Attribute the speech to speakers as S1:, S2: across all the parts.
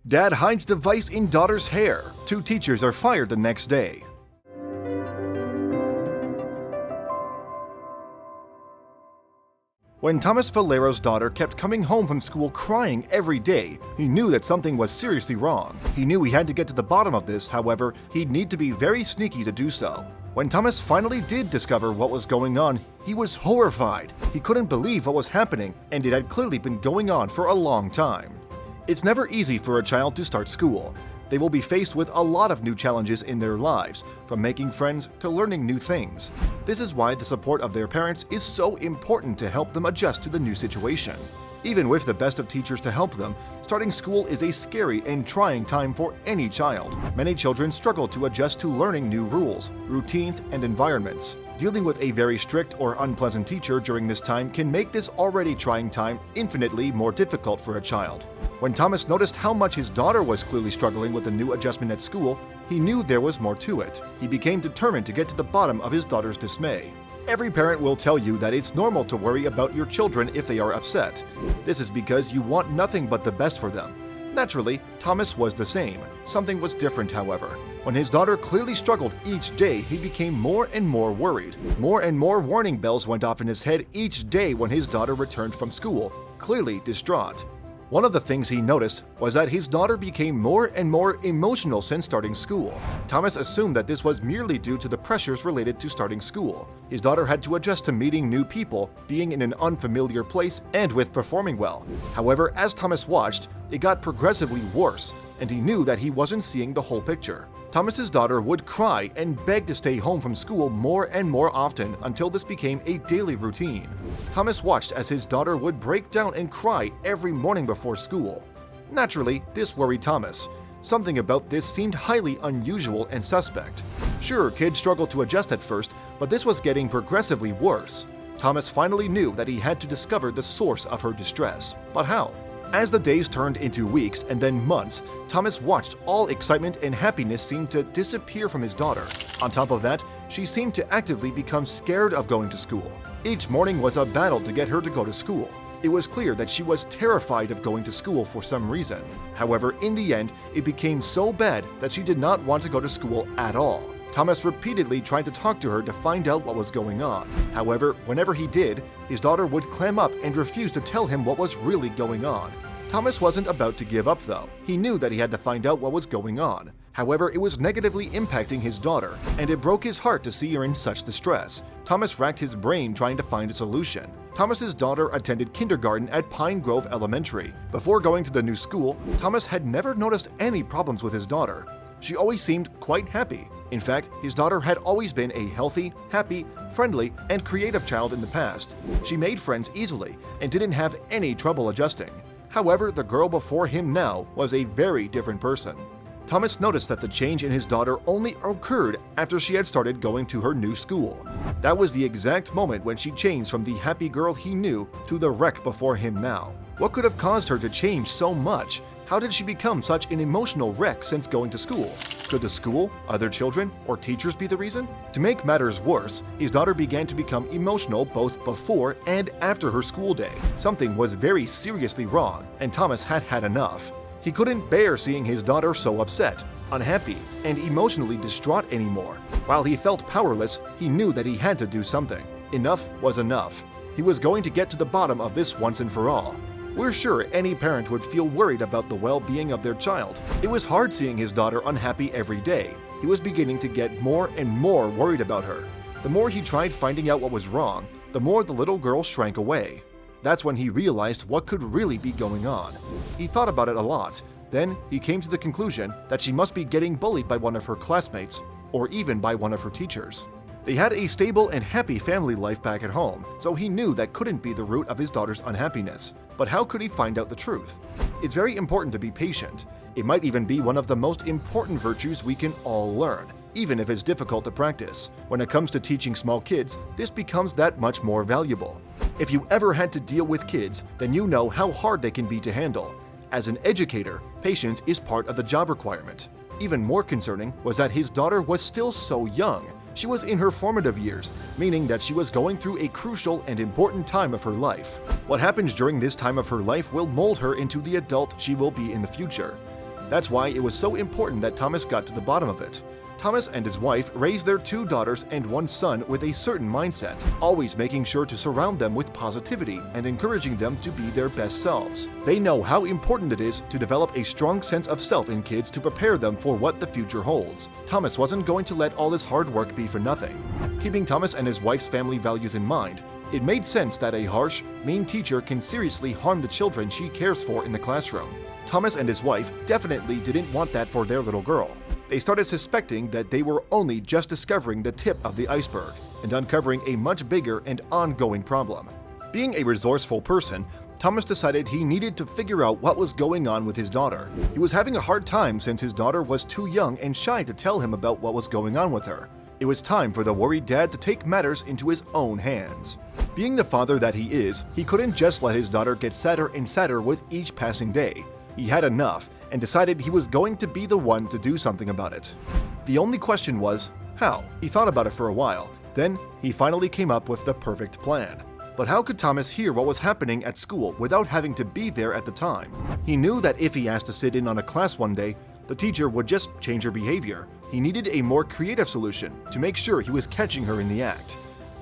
S1: Dad hides device in daughter's hair. 2 teachers are fired the next day. When Thomas Valero's daughter kept coming home from school crying every day, he knew that something was seriously wrong. He knew he had to get to the bottom of this, however, he'd need to be very sneaky to do so. When Thomas finally did discover what was going on, he was horrified. He couldn't believe what was happening, and it had clearly been going on for a long time. It's never easy for a child to start school. They will be faced with a lot of new challenges in their lives, from making friends to learning new things. This is why the support of their parents is so important to help them adjust to the new situation. Even with the best of teachers to help them, starting school is a scary and trying time for any child. Many children struggle to adjust to learning new rules, routines, and environments. Dealing with a very strict or unpleasant teacher during this time can make this already trying time infinitely more difficult for a child. When Thomas noticed how much his daughter was clearly struggling with the new adjustment at school, he knew there was more to it. He became determined to get to the bottom of his daughter's dismay. Every parent will tell you that it's normal to worry about your children if they are upset. This is because you want nothing but the best for them. Naturally, Thomas was the same. Something was different, however. When his daughter clearly struggled each day, he became more and more worried. More and more warning bells went off in his head each day when his daughter returned from school, clearly distraught. One of the things he noticed was that his daughter became more and more emotional since starting school. Thomas assumed that this was merely due to the pressures related to starting school. His daughter had to adjust to meeting new people, being in an unfamiliar place, and with performing well. However, as Thomas watched, it got progressively worse, and he knew that he wasn't seeing the whole picture. Thomas's daughter would cry and beg to stay home from school more and more often until this became a daily routine. Thomas watched as his daughter would break down and cry every morning before school. Naturally, this worried Thomas. Something about this seemed highly unusual and suspect. Sure, kids struggle to adjust at first, but this was getting progressively worse. Thomas finally knew that he had to discover the source of her distress. But how? As the days turned into weeks and then months, Thomas watched all excitement and happiness seem to disappear from his daughter. On top of that, she seemed to actively become scared of going to school. Each morning was a battle to get her to go to school. It was clear that she was terrified of going to school for some reason. However, in the end, it became so bad that she did not want to go to school at all. Thomas repeatedly tried to talk to her to find out what was going on. However, whenever he did, his daughter would clam up and refuse to tell him what was really going on. Thomas wasn't about to give up though. He knew that he had to find out what was going on. However, it was negatively impacting his daughter, and it broke his heart to see her in such distress. Thomas racked his brain trying to find a solution. Thomas's daughter attended kindergarten at Pine Grove Elementary. Before going to the new school, Thomas had never noticed any problems with his daughter. She always seemed quite happy. In fact, his daughter had always been a healthy, happy, friendly, and creative child in the past. She made friends easily and didn't have any trouble adjusting. However, the girl before him now was a very different person. Thomas noticed that the change in his daughter only occurred after she had started going to her new school. That was the exact moment when she changed from the happy girl he knew to the wreck before him now. What could have caused her to change so much? How did she become such an emotional wreck since going to school? Could the school, other children, or teachers be the reason? To make matters worse, his daughter began to become emotional both before and after her school day. Something was very seriously wrong, and Thomas had had enough. He couldn't bear seeing his daughter so upset, unhappy, and emotionally distraught anymore. While he felt powerless, he knew that he had to do something. Enough was enough. He was going to get to the bottom of this once and for all. We're sure any parent would feel worried about the well-being of their child. It was hard seeing his daughter unhappy every day. He was beginning to get more and more worried about her. The more he tried finding out what was wrong, the more the little girl shrank away. That's when he realized what could really be going on. He thought about it a lot. Then he came to the conclusion that she must be getting bullied by one of her classmates, or even by one of her teachers. They had a stable and happy family life back at home, so he knew that couldn't be the root of his daughter's unhappiness. But how could he find out the truth? It's very important to be patient. It might even be one of the most important virtues we can all learn, even if it's difficult to practice. When it comes to teaching small kids, this becomes that much more valuable. If you ever had to deal with kids, then you know how hard they can be to handle. As an educator, patience is part of the job requirement. Even more concerning was that his daughter was still so young. She was in her formative years, meaning that she was going through a crucial and important time of her life. What happens during this time of her life will mold her into the adult she will be in the future. That's why it was so important that Thomas got to the bottom of it. Thomas and his wife raised their 2 daughters and 1 son with a certain mindset, always making sure to surround them with positivity and encouraging them to be their best selves. They know how important it is to develop a strong sense of self in kids to prepare them for what the future holds. Thomas wasn't going to let all this hard work be for nothing. Keeping Thomas and his wife's family values in mind, it made sense that a harsh, mean teacher can seriously harm the children she cares for in the classroom. Thomas and his wife definitely didn't want that for their little girl. They started suspecting that they were only just discovering the tip of the iceberg and uncovering a much bigger and ongoing problem. Being a resourceful person, Thomas decided he needed to figure out what was going on with his daughter. He was having a hard time since his daughter was too young and shy to tell him about what was going on with her. It was time for the worried dad to take matters into his own hands. Being the father that he is, he couldn't just let his daughter get sadder and sadder with each passing day. He had enough and decided he was going to be the one to do something about it. The only question was, how? He thought about it for a while. Then, he finally came up with the perfect plan. But how could Thomas hear what was happening at school without having to be there at the time? He knew that if he asked to sit in on a class one day, the teacher would just change her behavior. He needed a more creative solution to make sure he was catching her in the act.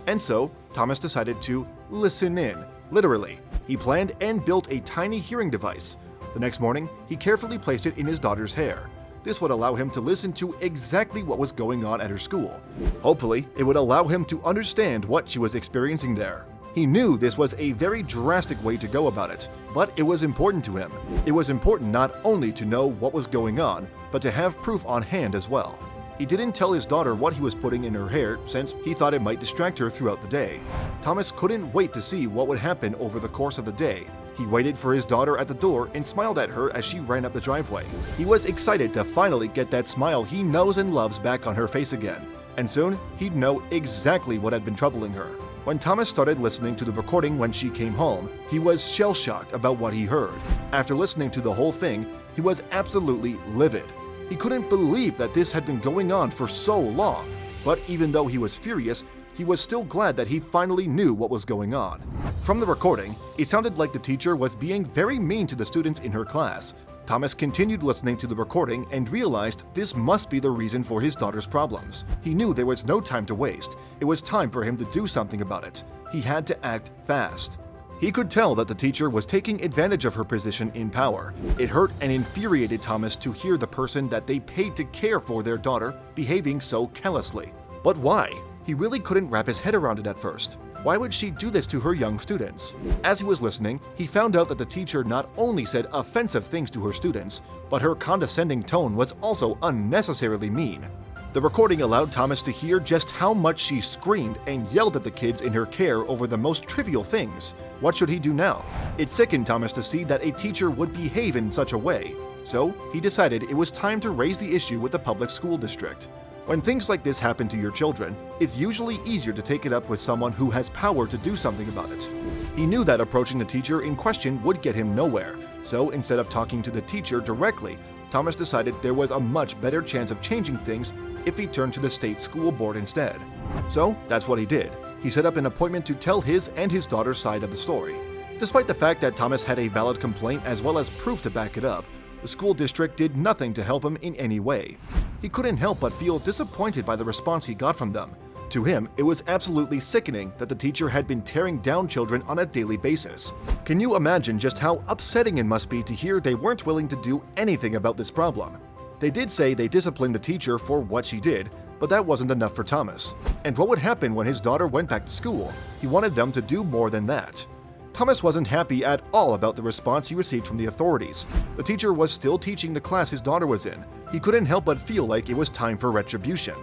S1: And so, Thomas decided to listen in, literally. He planned and built a tiny hearing device. The next morning, he carefully placed it in his daughter's hair. This would allow him to listen to exactly what was going on at her school. Hopefully, it would allow him to understand what she was experiencing there. He knew this was a very drastic way to go about it, but it was important to him. It was important not only to know what was going on, but to have proof on hand as well. He didn't tell his daughter what he was putting in her hair since he thought it might distract her throughout the day. Thomas couldn't wait to see what would happen over the course of the day. He waited for his daughter at the door and smiled at her as she ran up the driveway. He was excited to finally get that smile he knows and loves back on her face again. And soon, he'd know exactly what had been troubling her. When Thomas started listening to the recording when she came home, he was shell-shocked about what he heard. After listening to the whole thing, he was absolutely livid. He couldn't believe that this had been going on for so long. But even though he was furious, he was still glad that he finally knew what was going on. From the recording, it sounded like the teacher was being very mean to the students in her class. Thomas continued listening to the recording and realized this must be the reason for his daughter's problems. He knew there was no time to waste. It was time for him to do something about it. He had to act fast. He could tell that the teacher was taking advantage of her position in power. It hurt and infuriated Thomas to hear the person that they paid to care for their daughter behaving so callously. But why? He really couldn't wrap his head around it at first. Why would she do this to her young students? As he was listening, he found out that the teacher not only said offensive things to her students, but her condescending tone was also unnecessarily mean. The recording allowed Thomas to hear just how much she screamed and yelled at the kids in her care over the most trivial things. What should he do now? It sickened Thomas to see that a teacher would behave in such a way, so he decided it was time to raise the issue with the public school district. When things like this happen to your children, it's usually easier to take it up with someone who has power to do something about it. He knew that approaching the teacher in question would get him nowhere, so instead of talking to the teacher directly, Thomas decided there was a much better chance of changing things if he turned to the state school board instead. So that's what he did. He set up an appointment to tell his and his daughter's side of the story. Despite the fact that Thomas had a valid complaint as well as proof to back it up, the school district did nothing to help him in any way. He couldn't help but feel disappointed by the response he got from them. To him, it was absolutely sickening that the teacher had been tearing down children on a daily basis. Can you imagine just how upsetting it must be to hear they weren't willing to do anything about this problem? They did say they disciplined the teacher for what she did, but that wasn't enough for Thomas. And what would happen when his daughter went back to school? He wanted them to do more than that. Thomas wasn't happy at all about the response he received from the authorities. The teacher was still teaching the class his daughter was in. He couldn't help but feel like it was time for retribution.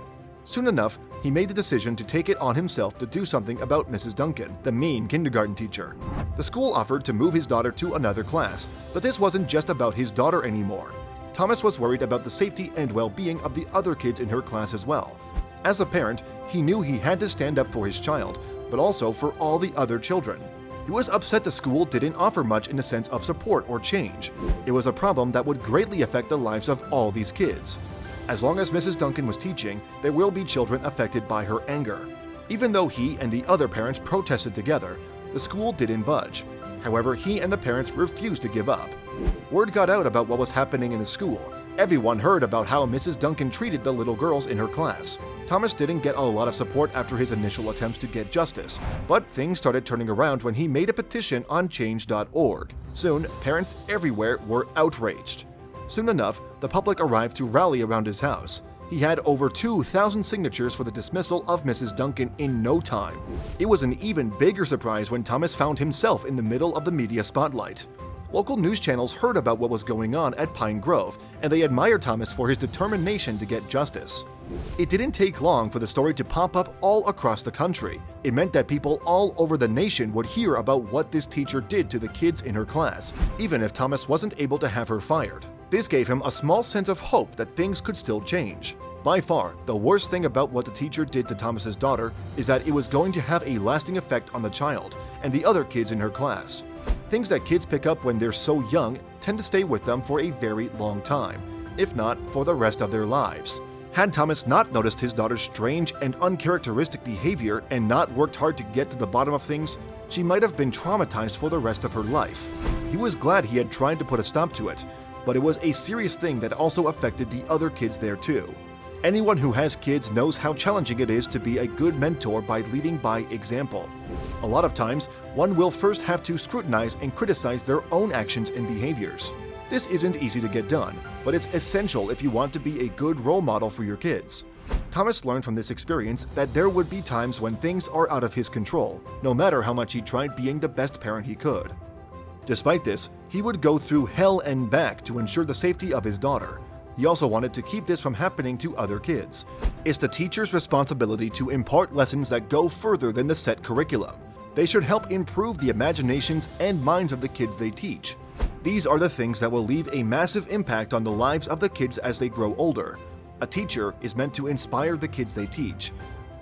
S1: Soon enough, he made the decision to take it on himself to do something about Mrs. Duncan, the mean kindergarten teacher. The school offered to move his daughter to another class, but this wasn't just about his daughter anymore. Thomas was worried about the safety and well-being of the other kids in her class as well. As a parent, he knew he had to stand up for his child, but also for all the other children. He was upset the school didn't offer much in the sense of support or change. It was a problem that would greatly affect the lives of all these kids. As long as Mrs. Duncan was teaching, there will be children affected by her anger. Even though he and the other parents protested together, the school didn't budge. However, he and the parents refused to give up. Word got out about what was happening in the school. Everyone heard about how Mrs. Duncan treated the little girls in her class. Thomas didn't get a lot of support after his initial attempts to get justice, but things started turning around when he made a petition on change.org. Soon, parents everywhere were outraged. Soon enough, the public arrived to rally around his house. He had over 2,000 signatures for the dismissal of Mrs. Duncan in no time. It was an even bigger surprise when Thomas found himself in the middle of the media spotlight. Local news channels heard about what was going on at Pine Grove, and they admired Thomas for his determination to get justice. It didn't take long for the story to pop up all across the country. It meant that people all over the nation would hear about what this teacher did to the kids in her class, even if Thomas wasn't able to have her fired. This gave him a small sense of hope that things could still change. By far, the worst thing about what the teacher did to Thomas's daughter is that it was going to have a lasting effect on the child and the other kids in her class. Things that kids pick up when they're so young tend to stay with them for a very long time, if not for the rest of their lives. Had Thomas not noticed his daughter's strange and uncharacteristic behavior and not worked hard to get to the bottom of things, she might have been traumatized for the rest of her life. He was glad he had tried to put a stop to it, but it was a serious thing that also affected the other kids there too. Anyone who has kids knows how challenging it is to be a good mentor by leading by example. A lot of times, one will first have to scrutinize and criticize their own actions and behaviors. This isn't easy to get done, but it's essential if you want to be a good role model for your kids. Thomas learned from this experience that there would be times when things are out of his control, no matter how much he tried being the best parent he could. Despite this, he would go through hell and back to ensure the safety of his daughter. He also wanted to keep this from happening to other kids. It's the teacher's responsibility to impart lessons that go further than the set curriculum. They should help improve the imaginations and minds of the kids they teach. These are the things that will leave a massive impact on the lives of the kids as they grow older. A teacher is meant to inspire the kids they teach.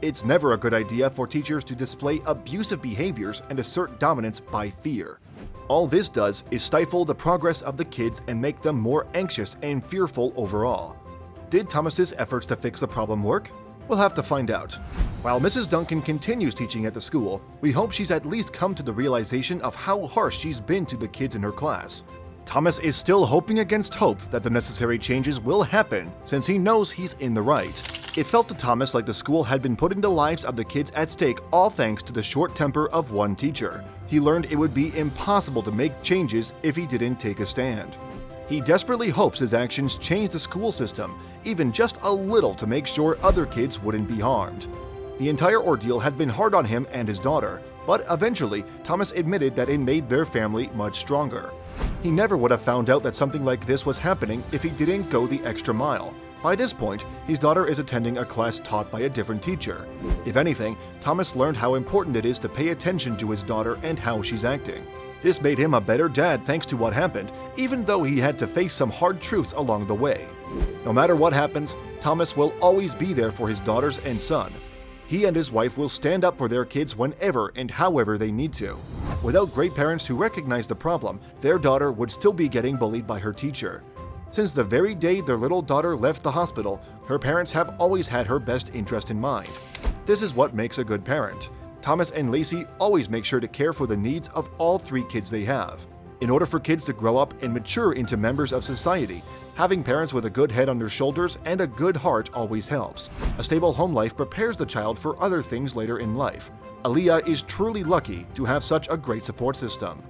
S1: It's never a good idea for teachers to display abusive behaviors and assert dominance by fear. All this does is stifle the progress of the kids and make them more anxious and fearful overall. Did Thomas's efforts to fix the problem work? We'll have to find out. While Mrs. Duncan continues teaching at the school, we hope she's at least come to the realization of how harsh she's been to the kids in her class. Thomas is still hoping against hope that the necessary changes will happen since he knows he's in the right. It felt to Thomas like the school had been putting the lives of the kids at stake, all thanks to the short temper of one teacher. He learned it would be impossible to make changes if he didn't take a stand. He desperately hopes his actions change the school system, even just a little, to make sure other kids wouldn't be harmed. The entire ordeal had been hard on him and his daughter, but eventually Thomas admitted that it made their family much stronger. He never would have found out that something like this was happening if he didn't go the extra mile. By this point, his daughter is attending a class taught by a different teacher. If anything, Thomas learned how important it is to pay attention to his daughter and how she's acting. This made him a better dad thanks to what happened, even though he had to face some hard truths along the way. No matter what happens, Thomas will always be there for his daughters and son. He and his wife will stand up for their kids whenever and however they need to. Without great parents who recognize the problem, their daughter would still be getting bullied by her teacher. Since the very day their little daughter left the hospital, her parents have always had her best interest in mind. This is what makes a good parent. Thomas and Lacey always make sure to care for the needs of all three kids they have. In order for kids to grow up and mature into members of society, having parents with a good head on their shoulders and a good heart always helps. A stable home life prepares the child for other things later in life. Aaliyah is truly lucky to have such a great support system.